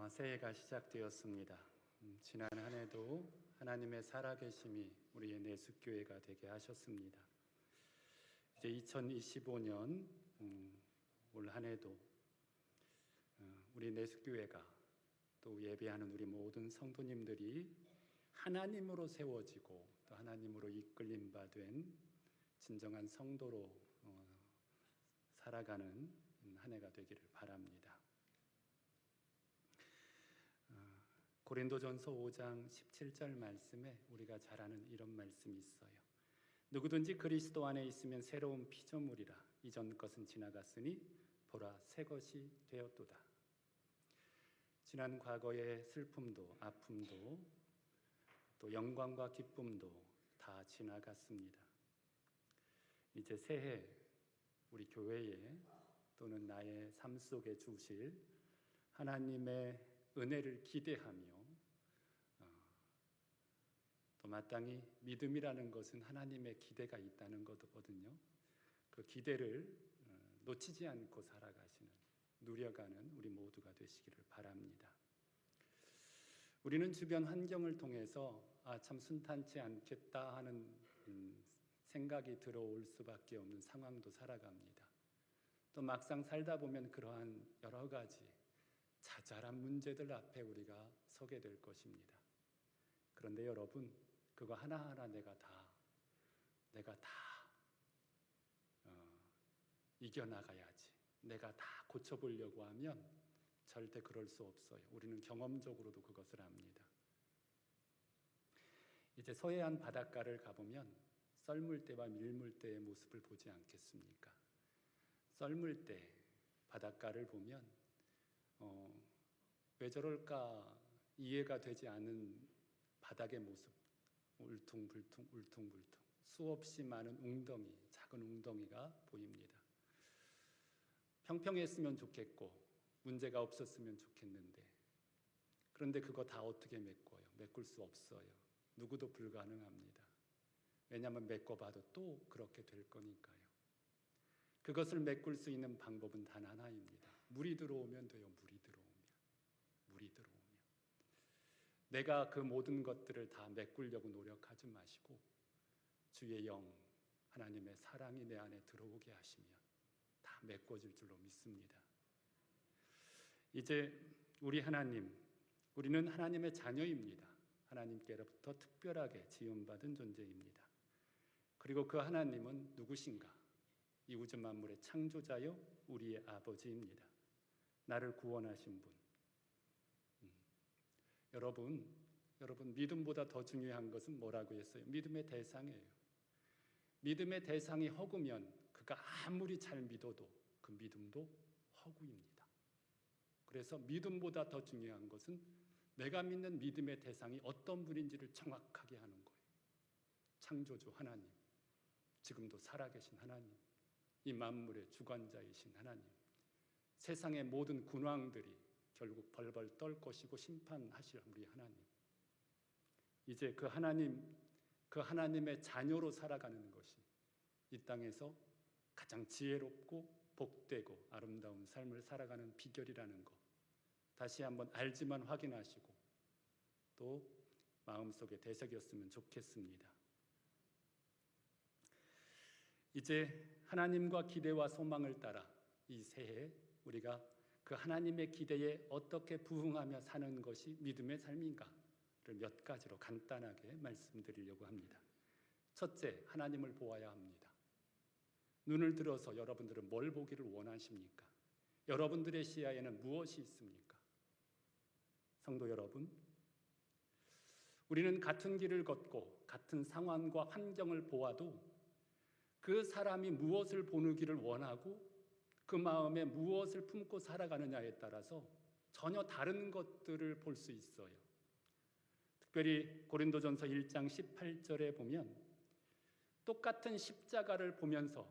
새해가 시작되었습니다. 지난 한 해도 하나님의 살아계심이 우리의 내숫교회가 되게 하셨습니다. 이제 2025년 올 한 해도 우리 내숫교회가 또 예배하는 우리 모든 성도님들이 하나님으로 세워지고 또 하나님으로 이끌림 받은 진정한 성도로 살아가는 한 해가 되기를 바랍니다. 고린도전서 5장 17절 말씀에 우리가 잘 아는 이런 말씀이 있어요. 누구든지 그리스도 안에 있으면 새로운 피조물이라. 이전 것은 지나갔으니 보라 새 것이 되었도다. 지난 과거의 슬픔도 아픔도 또 영광과 기쁨도 다 지나갔습니다. 이제 새해 우리 교회에 또는 나의 삶 속에 주실 하나님의 은혜를 기대하며 또 마땅히 믿음이라는 것은 하나님의 기대가 있다는 거거든요. 그 기대를 놓치지 않고 살아가시는, 누려가는 우리 모두가 되시기를 바랍니다. 우리는 주변 환경을 통해서 참 순탄치 않겠다 하는 생각이 들어올 수밖에 없는 상황도 살아갑니다. 또 막상 살다 보면 그러한 여러 가지 자잘한 문제들 앞에 우리가 서게 될 것입니다. 그런데 여러분, 그거 하나하나 내가 다 이겨나가야지, 내가 다 고쳐보려고 하면 절대 그럴 수 없어요. 우리는 경험적으로도 그것을 압니다. 이제 서해안 바닷가를 가보면 썰물 때와 밀물 때의 모습을 보지 않겠습니까? 썰물 때 바닷가를 보면 왜 저럴까 이해가 되지 않은 바닥의 모습, 울퉁불퉁 수없이 많은 웅덩이, 작은 웅덩이가 보입니다. 평평했으면 좋겠고 문제가 없었으면 좋겠는데, 그런데 그거 다 어떻게 메꿔요? 메꿀 수 없어요. 누구도 불가능합니다. 왜냐하면 메꿔봐도 또 그렇게 될 거니까요. 그것을 메꿀 수 있는 방법은 단 하나입니다. 물이 들어오면 돼요. 물이 들어오면. 내가 그 모든 것들을 다 메꾸려고 노력하지 마시고 주의 영, 하나님의 사랑이 내 안에 들어오게 하시면 다 메꿔질 줄로 믿습니다. 이제 우리는 하나님의 자녀입니다. 하나님께로부터 특별하게 지음받은 존재입니다. 그리고 그 하나님은 누구신가? 이 우주 만물의 창조자요 우리의 아버지입니다. 나를 구원하신 분. 여러분 믿음보다 더 중요한 것은 뭐라고 했어요? 믿음의 대상이에요. 믿음의 대상이 허구면 그가 아무리 잘 믿어도 그 믿음도 허구입니다. 그래서 믿음보다 더 중요한 것은 내가 믿는 믿음의 대상이 어떤 분인지를 정확하게 하는 거예요. 창조주 하나님, 지금도 살아계신 하나님, 이 만물의 주관자이신 하나님, 세상의 모든 군왕들이 결국 벌벌 떨 것이고 심판하실 우리 하나님, 이제 그 하나님의 자녀로 살아가는 것이 이 땅에서 가장 지혜롭고 복되고 아름다운 삶을 살아가는 비결이라는 것, 다시 한번 알지만 확인하시고 또 마음속에 되새겼으면 좋겠습니다. 이제 하나님과 기대와 소망을 따라 이 새해 우리가 그 하나님의 기대에 어떻게 부응하며 사는 것이 믿음의 삶인가를 몇 가지로 간단하게 말씀드리려고 합니다. 첫째, 하나님을 보아야 합니다. 눈을 들어서 여러분들은 뭘 보기를 원하십니까? 여러분들의 시야에는 무엇이 있습니까? 성도 여러분, 우리는 같은 길을 걷고 같은 상황과 환경을 보아도 그 사람이 무엇을 보기를 원하고 그 마음에 무엇을 품고 살아가느냐에 따라서 전혀 다른 것들을 볼 수 있어요. 특별히 고린도전서 1장 18절에 보면 똑같은 십자가를 보면서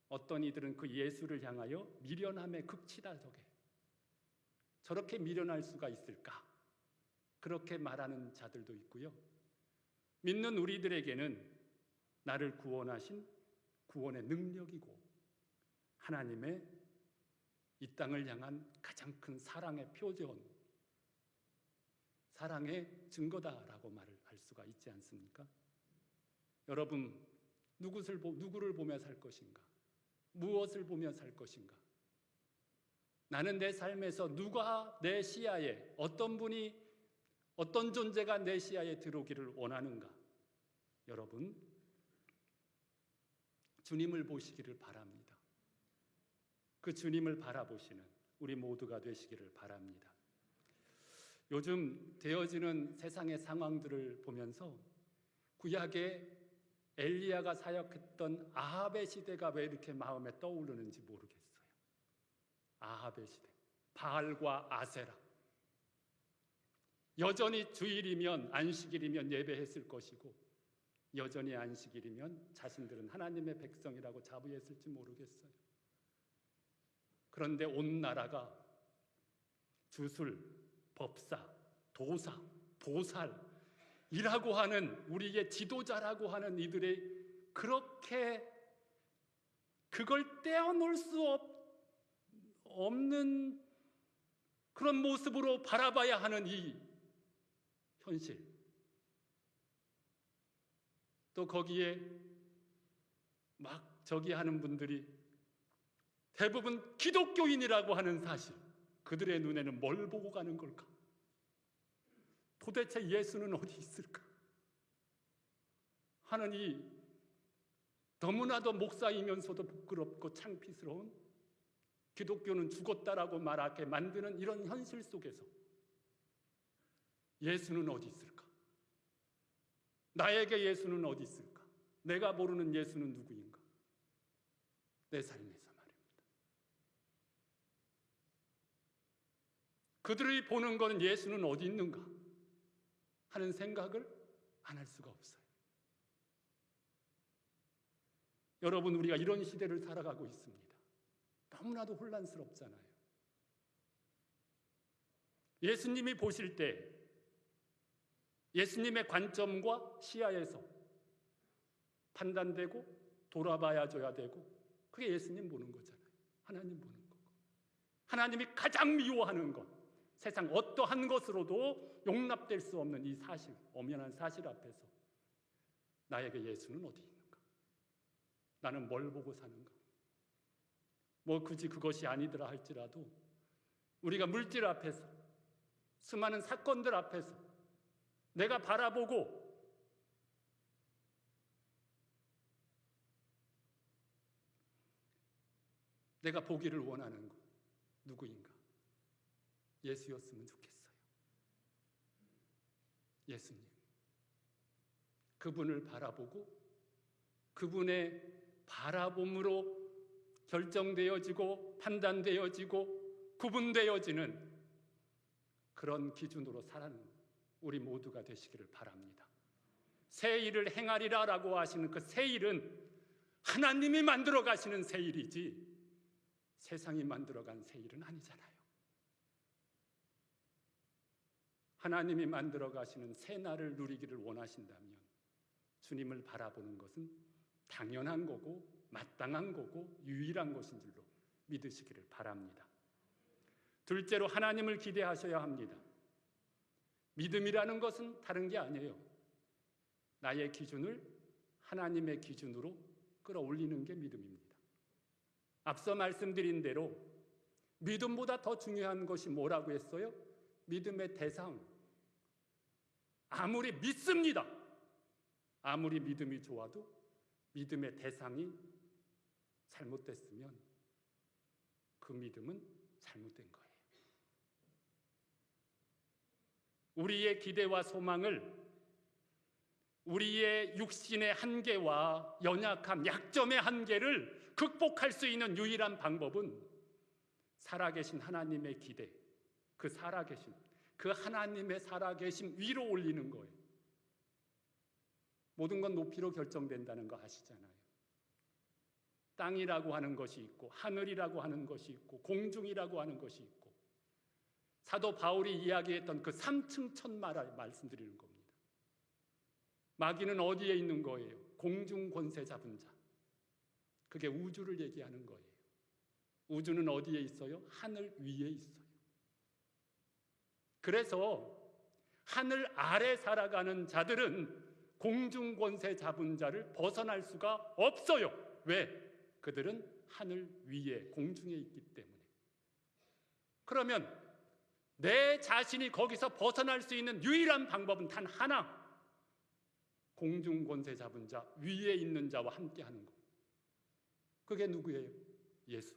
어떤 이들은 그 예수를 향하여 미련함에 극치다 저렇게 미련할 수가 있을까? 그렇게 말하는 자들도 있고요. 믿는 우리들에게는 나를 구원하신 구원의 능력이고 하나님의 이 땅을 향한 가장 큰 사랑의 표현, 사랑의 증거다라고 말을 할 수가 있지 않습니까? 여러분, 누구를 보며 살 것인가? 무엇을 보며 살 것인가? 나는 내 삶에서 누가 내 시야에, 어떤 분이, 어떤 존재가 내 시야에 들어오기를 원하는가? 여러분, 주님을 보시기를 바랍니다. 그 주님을 바라보시는 우리 모두가 되시기를 바랍니다. 요즘 되어지는 세상의 상황들을 보면서 구약의 엘리야가 사역했던 아합의 시대가 왜 이렇게 마음에 떠오르는지 모르겠어요. 아합의 시대, 바알과 아세라. 여전히 주일이면, 안식일이면 예배했을 것이고, 여전히 안식일이면 자신들은 하나님의 백성이라고 자부했을지 모르겠어요. 그런데 온 나라가 주술, 법사, 도사, 보살이라고 하는, 우리의 지도자라고 하는 이들의 그렇게 그걸 떼어놓을 수 없는 그런 모습으로 바라봐야 하는 이 현실, 또 거기에 막 저기 하는 분들이 대부분 기독교인이라고 하는 사실, 그들의 눈에는 뭘 보고 가는 걸까? 도대체 예수는 어디 있을까? 하는 이 너무나도 목사이면서도 부끄럽고 창피스러운, 기독교는 죽었다라고 말하게 만드는 이런 현실 속에서 예수는 어디 있을까? 나에게 예수는 어디 있을까? 내가 모르는 예수는 누구인가? 내 삶에서 말입니다. 그들이 보는 것은 예수는 어디 있는가 하는 생각을 안 할 수가 없어요. 여러분, 우리가 이런 시대를 살아가고 있습니다. 너무나도 혼란스럽잖아요. 예수님이 보실 때 예수님의 관점과 시야에서 판단되고 돌아봐야 줘야 되고, 그게 예수님 보는 거잖아요. 하나님 보는 거고, 하나님이 가장 미워하는 것, 세상 어떠한 것으로도 용납될 수 없는 이 사실, 엄연한 사실 앞에서 나에게 예수는 어디 있는가? 나는 뭘 보고 사는가? 뭐 굳이 그것이 아니더라 할지라도 우리가 물질 앞에서, 수많은 사건들 앞에서 내가 바라보고 내가 보기를 원하는 것, 누구인가? 예수였으면 좋겠어요. 예수님. 그분을 바라보고 그분의 바라봄으로 결정되어지고 판단되어지고 구분되어지는 그런 기준으로 살아가는 우리 모두가 되시기를 바랍니다. 새 일을 행하리라 라고 하시는 그 새 일은 하나님이 만들어 가시는 새 일이지 세상이 만들어간 새 일은 아니잖아요. 하나님이 만들어 가시는 새 날을 누리기를 원하신다면 주님을 바라보는 것은 당연한 거고 마땅한 거고 유일한 것인 줄로 믿으시기를 바랍니다. 둘째로, 하나님을 기대하셔야 합니다. 믿음이라는 것은 다른 게 아니에요. 나의 기준을 하나님의 기준으로 끌어올리는 게 믿음입니다. 앞서 말씀드린 대로 믿음보다 더 중요한 것이 뭐라고 했어요? 믿음의 대상. 아무리 믿습니다. 아무리 믿음이 좋아도 믿음의 대상이 잘못됐으면 그 믿음은 잘못된 거예요. 우리의 기대와 소망을 우리의 육신의 한계와 연약함, 약점의 한계를 극복할 수 있는 유일한 방법은 살아계신 하나님의 기대, 그 살아계신, 그 하나님의 살아계심 위로 올리는 거예요. 모든 건 높이로 결정된다는 거 아시잖아요. 땅이라고 하는 것이 있고 하늘이라고 하는 것이 있고 공중이라고 하는 것이 있고, 사도 바울이 이야기했던 그 3층 천마를 말씀드리는 겁니다. 마귀는 어디에 있는 거예요? 공중 권세 잡은 자. 그게 우주를 얘기하는 거예요. 우주는 어디에 있어요? 하늘 위에 있어요. 그래서 하늘 아래 살아가는 자들은 공중 권세 잡은 자를 벗어날 수가 없어요. 왜? 그들은 하늘 위에 공중에 있기 때문에. 그러면 내 자신이 거기서 벗어날 수 있는 유일한 방법은 단 하나, 공중 권세 잡은 자, 위에 있는 자와 함께 하는 것. 그게 누구예요? 예수.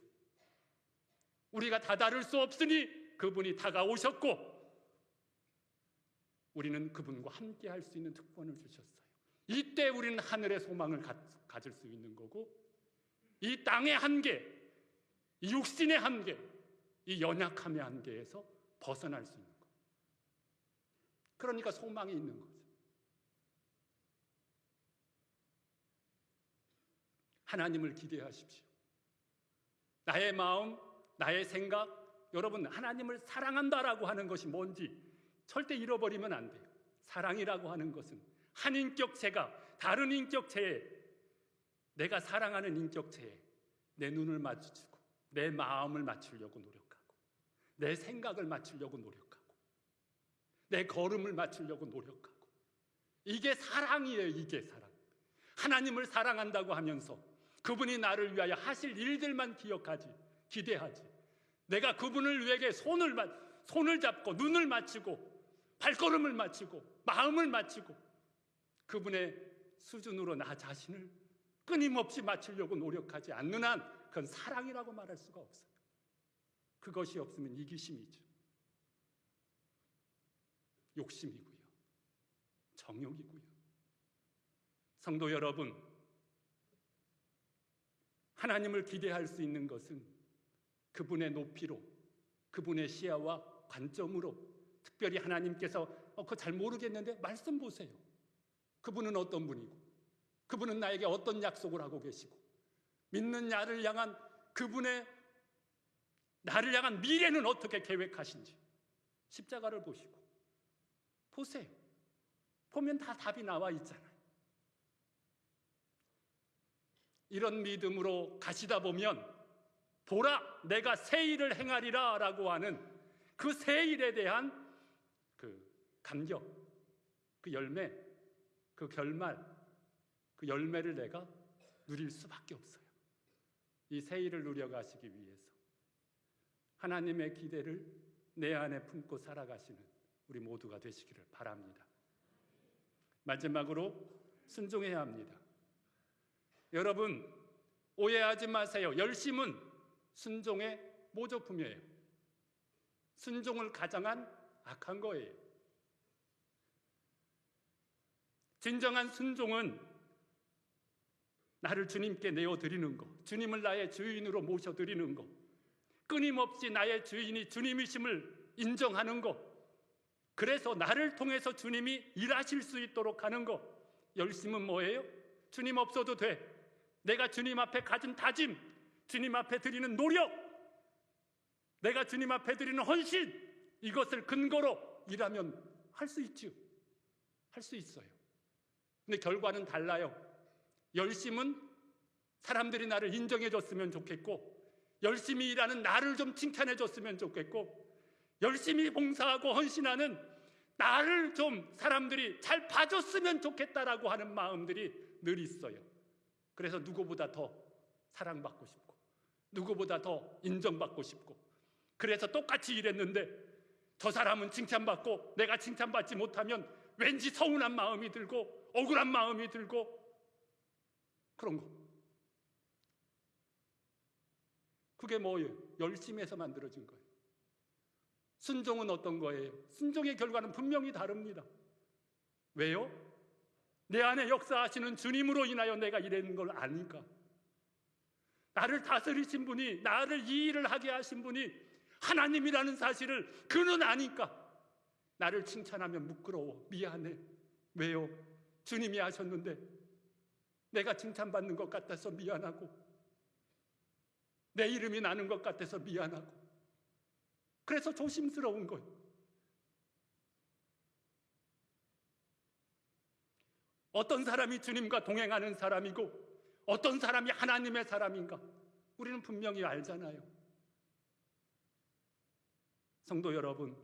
우리가 다다를 수 없으니 그분이 다가오셨고 우리는 그분과 함께 할 수 있는 특권을 주셨어요. 이때 우리는 하늘의 소망을 가질 수 있는 거고, 이 땅의 한계, 이 육신의 한계, 이 연약함의 한계에서 벗어날 수 있는 거. 그러니까 소망이 있는 거죠. 하나님을 기대하십시오. 나의 마음, 나의 생각, 여러분 하나님을 사랑한다라고 하는 것이 뭔지 절대 잃어버리면 안 돼요. 사랑이라고 하는 것은 한 인격체가 다른 인격체에, 내가 사랑하는 인격체에 내 눈을 마주치고 내 마음을 맞추려고 노력하고 내 생각을 맞추려고 노력하고 내 걸음을 맞추려고 노력하고, 이게 사랑이에요. 이게 사랑. 하나님을 사랑한다고 하면서 그분이 나를 위하여 하실 일들만 기억하지, 기대하지, 내가 그분을 위해 손을 잡고 눈을 맞추고 발걸음을 맞추고 마음을 맞추고 그분의 수준으로 나 자신을 끊임없이 맞추려고 노력하지 않는 한 그건 사랑이라고 말할 수가 없어요. 그것이 없으면 이기심이죠. 욕심이고요. 정욕이고요. 성도 여러분, 하나님을 기대할 수 있는 것은 그분의 높이로, 그분의 시야와 관점으로, 특별히 하나님께서 그거 잘 모르겠는데 말씀 보세요. 그분은 어떤 분이고 그분은 나에게 어떤 약속을 하고 계시고 믿는 나를 향한 그분의 나를 향한 미래는 어떻게 계획하신지 십자가를 보시고 보세요. 보면 다 답이 나와 있잖아요. 이런 믿음으로 가시다 보면 보라 내가 새 일을 행하리라 라고 하는 그 새 일에 대한 그 감격, 그 열매, 그 결말, 그 열매를 내가 누릴 수밖에 없어요. 이 새 일을 누려가시기 위해서 하나님의 기대를 내 안에 품고 살아가시는 우리 모두가 되시기를 바랍니다. 마지막으로 순종해야 합니다. 여러분 오해하지 마세요. 열심은 순종의 모조품이에요. 순종을 가장한 악한 거예요. 진정한 순종은 나를 주님께 내어드리는 것, 주님을 나의 주인으로 모셔드리는 것, 끊임없이 나의 주인이 주님이심을 인정하는 것, 그래서 나를 통해서 주님이 일하실 수 있도록 하는 것. 열심은 뭐예요? 주님 없어도 돼. 내가 주님 앞에 가진 다짐, 주님 앞에 드리는 노력, 내가 주님 앞에 드리는 헌신, 이것을 근거로 일하면 할 수 있지요. 할 수 있어요. 근데 결과는 달라요. 열심은 사람들이 나를 인정해 줬으면 좋겠고, 열심히 일하는 나를 좀 칭찬해 줬으면 좋겠고, 열심히 봉사하고 헌신하는 나를 좀 사람들이 잘 봐줬으면 좋겠다라고 하는 마음들이 늘 있어요. 그래서 누구보다 더 사랑받고 싶고 누구보다 더 인정받고 싶고, 그래서 똑같이 일했는데 저 사람은 칭찬받고 내가 칭찬받지 못하면 왠지 서운한 마음이 들고 억울한 마음이 들고 그런 거. 그게 뭐예요? 열심에서 만들어진 거예요. 순종은 어떤 거예요? 순종의 결과는 분명히 다릅니다. 왜요? 내 안에 역사하시는 주님으로 인하여 내가 이런 걸 아니까. 나를 다스리신 분이, 나를 이 일을 하게 하신 분이 하나님이라는 사실을 그는 아니까 나를 칭찬하면 부끄러워, 미안해. 왜요? 주님이 하셨는데 내가 칭찬받는 것 같아서 미안하고 내 이름이 나는 것 같아서 미안하고, 그래서 조심스러운 거예요. 어떤 사람이 주님과 동행하는 사람이고 어떤 사람이 하나님의 사람인가 우리는 분명히 알잖아요. 성도 여러분,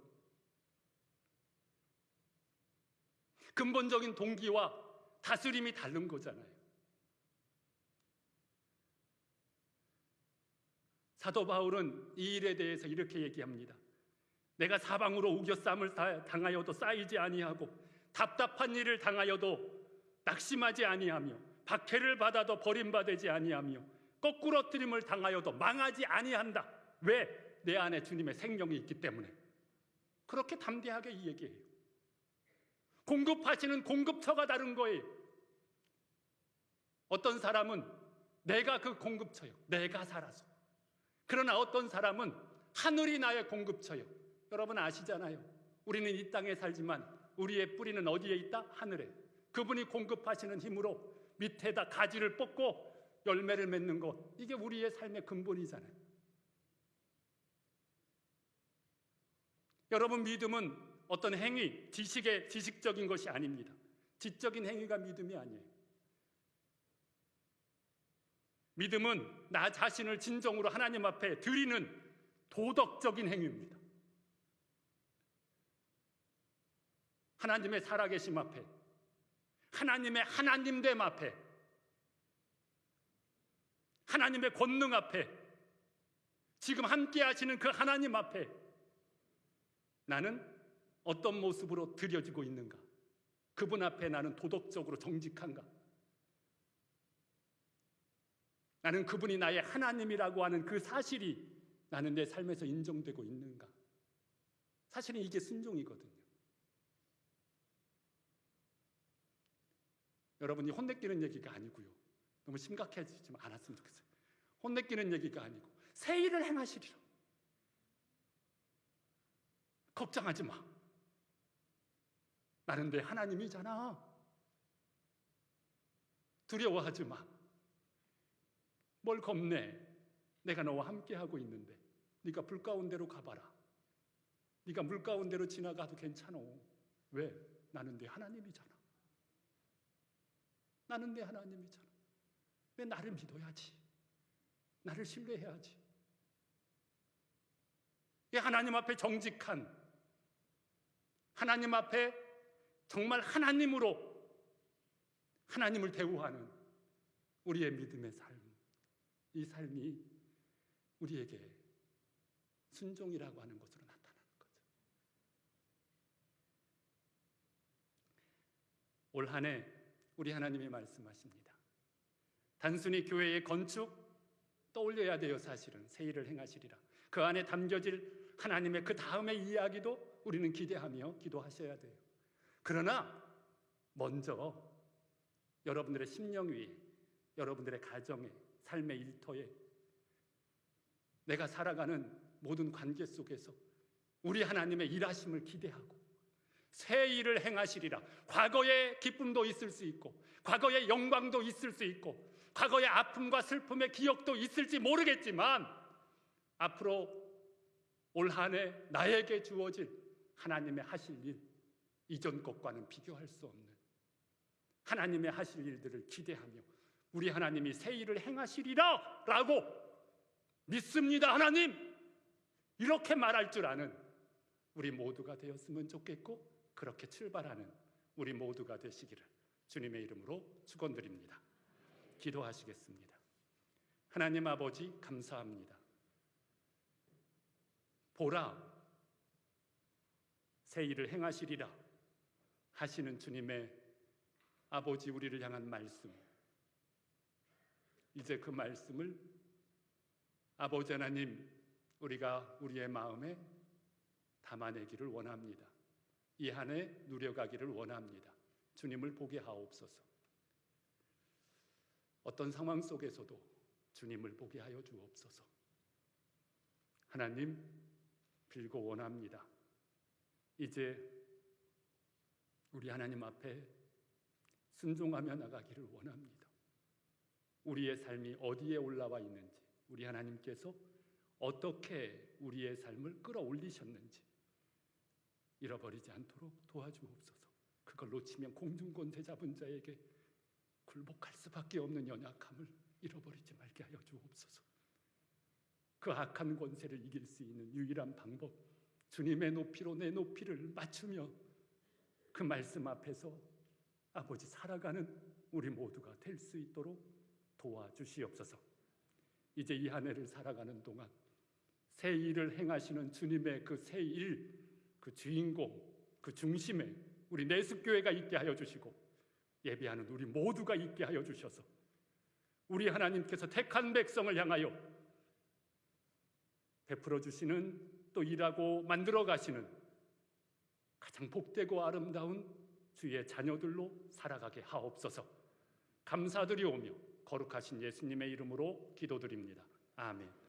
근본적인 동기와 다스림이 다른 거잖아요. 사도 바울은 이 일에 대해서 이렇게 얘기합니다. 내가 사방으로 우겨쌈을 당하여도 쌓이지 아니하고 답답한 일을 당하여도 낙심하지 아니하며 박해를 받아도 버림받지 아니하며 거꾸러뜨림을 당하여도 망하지 아니한다. 왜? 내 안에 주님의 생명이 있기 때문에. 그렇게 담대하게 이 얘기해요. 공급하시는 공급처가 다른 거예요. 어떤 사람은 내가 그 공급처요. 내가 살아서. 그러나 어떤 사람은 하늘이 나의 공급처요. 여러분 아시잖아요. 우리는 이 땅에 살지만 우리의 뿌리는 어디에 있다? 하늘에. 그분이 공급하시는 힘으로 밑에다 가지를 뻗고 열매를 맺는 것, 이게 우리의 삶의 근본이잖아요. 여러분, 믿음은 어떤 행위, 지식적인 것이 아닙니다. 지적인 행위가 믿음이 아니에요. 믿음은 나 자신을 진정으로 하나님 앞에 드리는 도덕적인 행위입니다. 하나님의 살아계심 앞에, 하나님의 하나님됨 앞에, 하나님의 권능 앞에, 지금 함께 하시는 그 하나님 앞에 나는 어떤 모습으로 드려지고 있는가? 그분 앞에 나는 도덕적으로 정직한가? 나는 그분이 나의 하나님이라고 하는 그 사실이 나는 내 삶에서 인정되고 있는가? 사실은 이게 순종이거든요. 여러분이 혼내키는 얘기가 아니고요. 너무 심각해지지 않았으면 좋겠어요. 혼내키는 얘기가 아니고 새 일을 행하시리라. 걱정하지 마. 나는 내 하나님이잖아. 두려워하지 마. 뭘 겁내? 내가 너와 함께하고 있는데 네가 불 가운데로 가봐라. 네가 물 가운데로 지나가도 괜찮아. 왜? 나는 네 하나님이잖아. 나는 내 하나님이잖아. 왜 나를 믿어야지? 나를 신뢰해야지. 이 하나님 앞에 정직한, 하나님 앞에 정말 하나님으로 하나님을 대우하는 우리의 믿음의 삶, 이 삶이 우리에게 순종이라고 하는 것으로 나타나는 거죠. 올 한 해 우리 하나님이 말씀하십니다. 단순히 교회의 건축 떠올려야 돼요. 사실은 새 일을 행하시리라. 그 안에 담겨질 하나님의 그 다음의 이야기도 우리는 기대하며 기도하셔야 돼요. 그러나 먼저 여러분들의 심령 위에, 여러분들의 가정에, 삶의 일터에, 내가 살아가는 모든 관계 속에서 우리 하나님의 일하심을 기대하고 새 일을 행하시리라. 과거의 기쁨도 있을 수 있고 과거의 영광도 있을 수 있고 과거의 아픔과 슬픔의 기억도 있을지 모르겠지만 앞으로 올 한 해 나에게 주어질 하나님의 하실 일, 이전 것과는 비교할 수 없는 하나님의 하실 일들을 기대하며 우리 하나님이 새 일을 행하시리라 라고 믿습니다. 하나님, 이렇게 말할 줄 아는 우리 모두가 되었으면 좋겠고 그렇게 출발하는 우리 모두가 되시기를 주님의 이름으로 축원드립니다. 기도하시겠습니다. 하나님 아버지, 감사합니다. 보라, 새 일을 행하시리라 하시는 주님의 아버지, 우리를 향한 말씀, 이제 그 말씀을 아버지 하나님, 우리가 우리의 마음에 담아내기를 원합니다. 이 한 해 누려가기를 원합니다. 주님을 보게 하옵소서. 어떤 상황 속에서도 주님을 보게 하여 주옵소서. 하나님, 빌고 원합니다. 이제 우리 하나님 앞에 순종하며 나가기를 원합니다. 우리의 삶이 어디에 올라와 있는지, 우리 하나님께서 어떻게 우리의 삶을 끌어올리셨는지 잃어버리지 않도록 도와주옵소서. 그걸 놓치면 공중권세 잡은 자에게 굴복할 수밖에 없는 연약함을 잃어버리지 말게 하여 주옵소서. 그 악한 권세를 이길 수 있는 유일한 방법, 주님의 높이로 내 높이를 맞추며 그 말씀 앞에서 아버지 살아가는 우리 모두가 될 수 있도록 도와주시옵소서. 이제 이 한 해를 살아가는 동안 새 일을 행하시는 주님의 그 새 일, 그 주인공, 그 중심에 우리 내습교회가 있게 하여 주시고 예배하는 우리 모두가 있게 하여 주셔서 우리 하나님께서 택한 백성을 향하여 베풀어 주시는, 또 일하고 만들어 가시는 가장 복되고 아름다운 주의 자녀들로 살아가게 하옵소서. 감사드리오며 거룩하신 예수님의 이름으로 기도드립니다. 아멘.